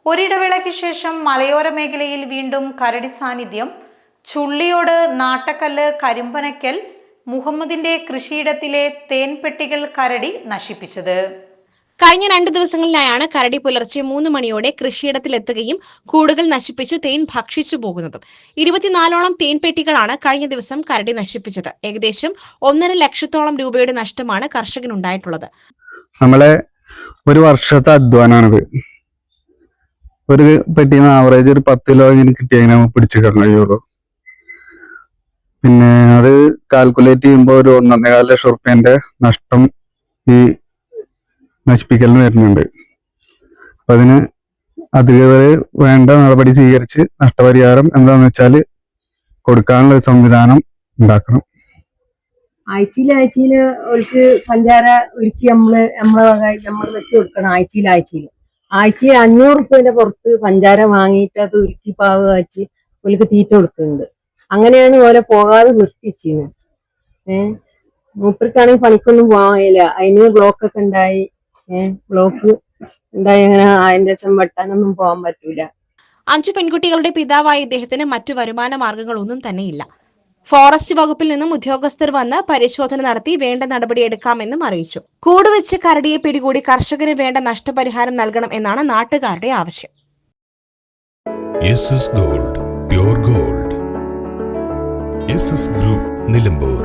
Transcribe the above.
ഒരിടവേളയ്ക്ക് ശേഷം മലയോര മേഖലയിൽ വീണ്ടും കരടി സാന്നിധ്യം. ചുള്ളിയോട്, നാട്ടക്കല്ല്, കരിമ്പനക്കൽ മുഹമ്മദിന്റെ കൃഷിയിടത്തിലെ തേൻപെട്ടികൾ കരടി നശിപ്പിച്ചത്. കഴിഞ്ഞ 2 ദിവസങ്ങളിലായാണ് കരടി പുലർച്ചെ 3 മണിയോടെ കൃഷിയിടത്തിലെത്തുകയും കൂടുകൾ നശിപ്പിച്ച് തേൻ ഭക്ഷിച്ചു പോകുന്നതും. 24ഓളം തേൻപെട്ടികളാണ് കഴിഞ്ഞ ദിവസം കരടി നശിപ്പിച്ചത്. ഏകദേശം 1.5 ലക്ഷത്തോളം രൂപയുടെ നഷ്ടമാണ് കർഷകനുണ്ടായിട്ടുള്ളത്. നമ്മളെ ഒരു വർഷത്തെ അധ്വാനാണിത്. ഒരു പെട്ടിന്ന് ആവറേജ് ഒരു 10 കിലോ ഇങ്ങനെ കിട്ടിയാൽ നമുക്ക് പിടിച്ചെടുക്കാൻ കഴിയുള്ളൂ. പിന്നെ അത് കാൽക്കുലേറ്റ് ചെയ്യുമ്പോൾ ഒരു 1.25 ലക്ഷം റുപ്യന്റെ നഷ്ടം ഈ നശിപ്പിക്കലിന് വരുന്നുണ്ട്. അപ്പൊ അതിന് അധികൃതർ വേണ്ട നടപടി സ്വീകരിച്ച് നഷ്ടപരിഹാരം എന്താന്ന് വെച്ചാൽ കൊടുക്കാനുള്ള ഒരു സംവിധാനം ഉണ്ടാക്കണം. ആഴ്ചയിൽ അവർക്ക് പഞ്ചാര ഒരുക്കി നമ്മൾ വെച്ച് കൊടുക്കണം. ആഴ്ചയിൽ 500 റുപ്യന്റെ പുറത്ത് പഞ്ചാര വാങ്ങിയിട്ട് അത് ഉരുക്കി പാവ് കാച്ചി അവർക്ക് തീറ്റ കൊടുക്കുന്നുണ്ട്. അങ്ങനെയാണ് ഓലെ പോകാതെ നിർത്തിച്ചിരുന്നത്. മൂപ്പർക്കാണെങ്കിൽ പണിക്കൊന്നും പോകാൻ കഴിയില്ല. അതിന് ബ്ലോക്കൊക്കെ ഉണ്ടായി. ബ്ലോക്ക് ഉണ്ടായി അങ്ങനെ അതിന്റെ ശേഷം വെട്ടാനൊന്നും പോകാൻ പറ്റൂല. 5 പെൺകുട്ടികളുടെ പിതാവായ ഇദ്ദേഹത്തിന് മറ്റു വരുമാന മാർഗങ്ങളൊന്നും തന്നെയില്ല. ഫോറസ്റ്റ് വകുപ്പിൽ നിന്നും ഉദ്യോഗസ്ഥർ വന്ന് പരിശോധന നടത്തി വേണ്ട നടപടിയെടുക്കാമെന്നും അറിയിച്ചു. കൂടുവെച്ച് കരടിയെ പിടികൂടി കർഷകന് വേണ്ട നഷ്ടപരിഹാരം നൽകണം എന്നാണ് നാട്ടുകാരുടെ ആവശ്യം. Gold, pure gold. Group Nilambur.